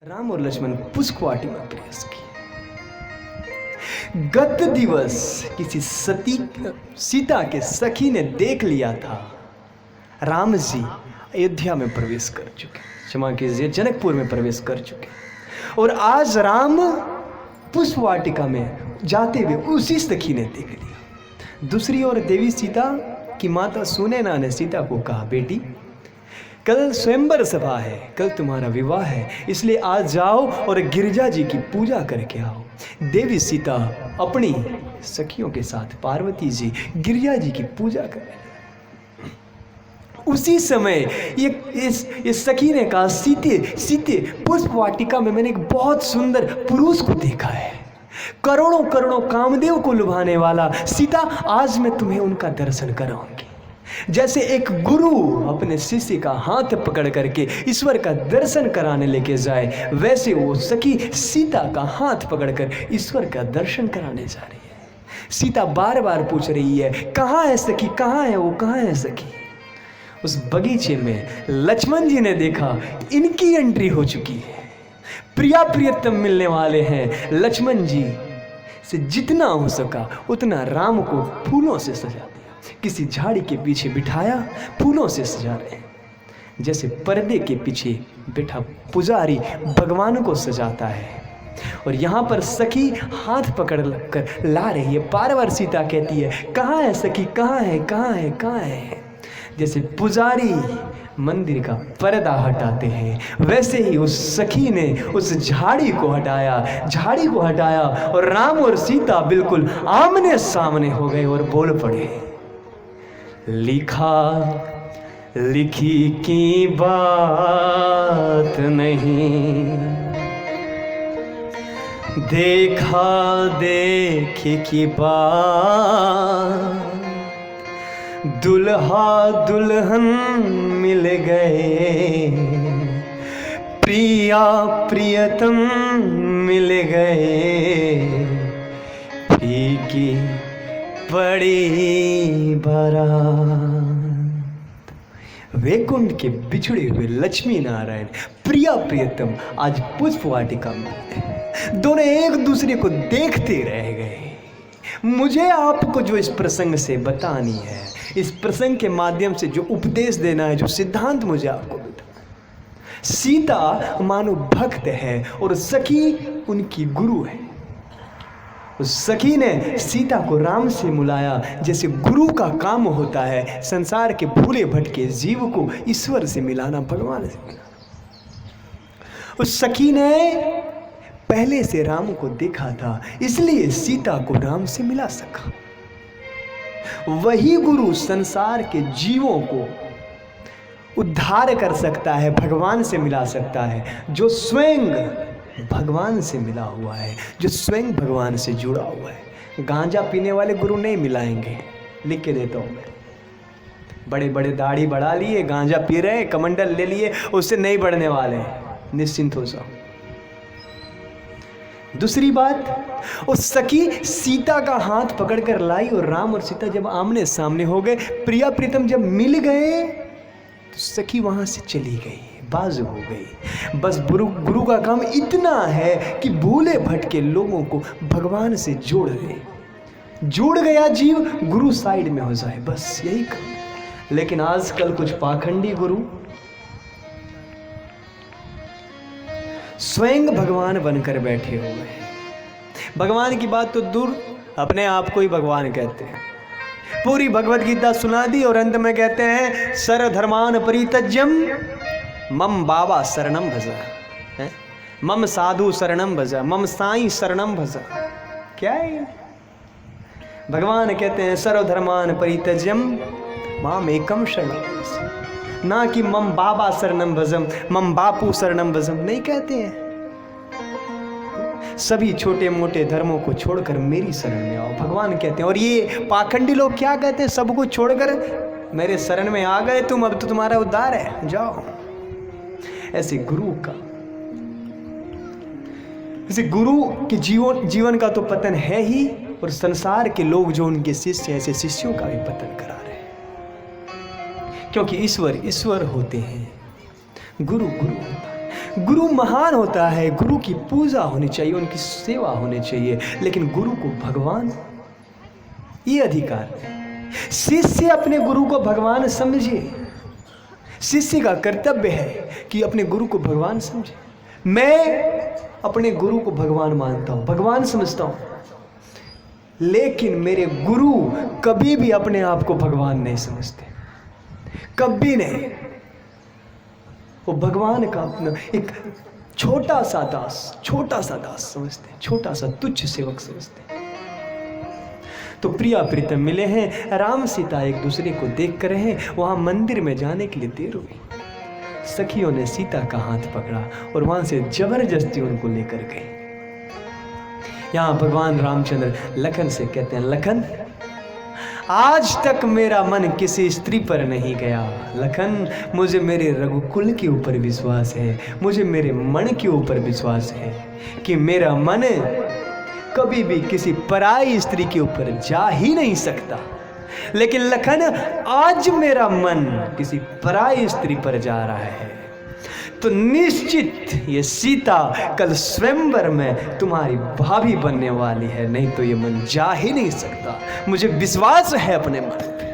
राम और लक्ष्मण पुष्पवाटी में प्रवेश किए। गत दिवस किसी सीता के सखी ने देख लिया था राम जी अयोध्या में प्रवेश कर चुके, क्षमा कीजिए जनकपुर में प्रवेश कर चुके, और आज राम पुष्पवाटिका में जाते हुए उसी सखी ने देख लिया। दूसरी ओर देवी सीता की माता सुनैना ने सीता को कहा, बेटी कल स्वयंवर सभा है, कल तुम्हारा विवाह है, इसलिए आज जाओ और गिरिजा जी की पूजा करके आओ। देवी सीता अपनी सखियों के साथ पार्वती जी गिरिजा जी की पूजा कर रहे। उसी समय ये सखी ने कहा, सीते सीते पुष्पवाटिका में मैंने एक बहुत सुंदर पुरुष को देखा है, करोड़ों करोड़ों कामदेव को लुभाने वाला। सीता आज मैं तुम्हें उनका दर्शन कराऊंगी। जैसे एक गुरु अपने शिष्य का हाथ पकड़ करके ईश्वर का दर्शन कराने लेके जाए, वैसे वो सखी सीता का हाथ पकड़कर ईश्वर का दर्शन कराने जा रही है। सीता बार बार पूछ रही है, कहाँ है सखी, कहाँ है वो, कहाँ है सखी। उस बगीचे में लक्ष्मण जी ने देखा इनकी एंट्री हो चुकी है, प्रिया प्रियतम मिलने वाले हैं। लक्ष्मण जी से जितना हो सका उतना राम को फूलों से सजा दिया, किसी झाड़ी के पीछे बिठाया, फूलों से सजा रहे हैं, जैसे पर्दे के पीछे बैठा पुजारी भगवान को सजाता है। और यहाँ पर सखी हाथ पकड़ कर ला रही है। बार बार सीता कहती है, कहाँ है सखी, कहाँ है, कहाँ है, कहाँ है। जैसे पुजारी मंदिर का पर्दा हटाते हैं, वैसे ही उस सखी ने उस झाड़ी को हटाया और राम और सीता बिल्कुल आमने सामने हो गए और बोल पड़े, लिखा लिखी की बात नहीं, देखा देखी की बात, दुल्हा दुल्हन मिल गए, प्रिया प्रियतम मिल गए, फीकी बड़ी बारात। वैकुंठ के बिछड़े हुए लक्ष्मी नारायण प्रिया प्रियतम आज पुष्पवाटिका में दोनों एक दूसरे को देखते रह गए। मुझे आपको जो इस प्रसंग से बतानी है, इस प्रसंग के माध्यम से जो उपदेश देना है, जो सिद्धांत मुझे आपको बताना, सीता मानो भक्त है और सखी उनकी गुरु है। उस सखी ने सीता को राम से मिलाया, जैसे गुरु का काम होता है संसार के भूले भटके जीव को ईश्वर से मिलाना, भगवान से मिलाना। उस सखी ने पहले से राम को देखा था, इसलिए सीता को राम से मिला सका। वही गुरु संसार के जीवों को उद्धार कर सकता है, भगवान से मिला सकता है, जो स्वयं भगवान से मिला हुआ है, जो स्वयं भगवान से जुड़ा हुआ है। गांजा पीने वाले गुरु नहीं मिलाएंगे, लिख के देता हूँ मैं। बड़े बड़े दाढ़ी बढ़ा लिए, गांजा पी रहे हैं, कमंडल ले लिए, उससे नहीं बढ़ने वाले, निश्चिंत हो जाओ। दूसरी बात, उस सखी सीता का हाथ पकड़कर लाई और राम और सीता जब आमने सामने हो गए, प्रिया प्रीतम जब मिल गए, तो सखी वहां से चली गई, बाजू हो गई। बस गुरु का काम इतना है कि भूले भटके लोगों को भगवान से जोड़ दे। जुड़ गया जीव, गुरु साइड में हो जाए, बस यही काम। लेकिन आजकल कुछ पाखंडी गुरु स्वयं भगवान बनकर बैठे हुए हैं। भगवान की बात तो दूर, अपने आप को ही भगवान कहते हैं। पूरी भगवत गीता सुना दी और अंत में कहते हैं, सर्वधर्मान परित्यज्यम मम बाबा शरणम भज, मम साधु शरणम भज, मम साईं शरणम भज। क्या है? भगवान कहते हैं सर्वधर्मान परित्यज्यम माम एकम शरणम भज, ना कि मम बाबा शरणम भजम, मम बापू शरणम भजम नहीं कहते हैं। सभी छोटे मोटे धर्मों को छोड़कर मेरी शरण में आओ, भगवान कहते हैं। और ये पाखंडी लोग क्या कहते हैं, सब कुछ छोड़कर मेरे शरण में आ गए तुम, अब तो तुम्हारा उद्धार है, जाओ। ऐसे गुरु के जीवन का तो पतन है ही, और संसार के लोग जो उनके शिष्य, ऐसे शिष्यों का भी पतन करा रहे हैं। क्योंकि ईश्वर ईश्वर होते हैं, गुरु गुरु होता है। गुरु महान होता है, गुरु की पूजा होनी चाहिए, उनकी सेवा होनी चाहिए, लेकिन गुरु को भगवान, ये अधिकार है। शिष्य अपने गुरु को भगवान समझे। शिष्य का कर्तव्य है कि अपने गुरु को भगवान समझे। मैं अपने गुरु को भगवान मानता हूं, भगवान समझता हूं, लेकिन मेरे गुरु कभी भी अपने आप को भगवान नहीं समझते, कभी नहीं। वो भगवान का अपना एक छोटा सा दास समझते हैं, छोटा सा तुच्छ सेवक समझते हैं। तो प्रिया प्रीतम मिले हैं, राम सीता एक दूसरे को देख कर हैं, वहां मंदिर में जाने के लिए देर हुई। सखियों ने सीता का हाथ पकड़ा और वहां से जबरदस्ती उनको लेकर गए। यहां भगवान रामचंद्र लखन से कहते हैं, लखन आज तक मेरा मन किसी स्त्री पर नहीं गया। लखन, मुझे मेरे रघुकुल के ऊपर विश्वास है, मुझे मेरे मन के ऊपर विश्वास है कि मेरा मन कभी भी किसी पराई स्त्री के ऊपर जा ही नहीं सकता। लेकिन लखन, आज मेरा मन किसी पराई स्त्री पर जा रहा है, तो निश्चित ये सीता कल स्वयंवर में तुम्हारी भाभी बनने वाली है, नहीं तो ये मन जा ही नहीं सकता। मुझे विश्वास है अपने मन पे।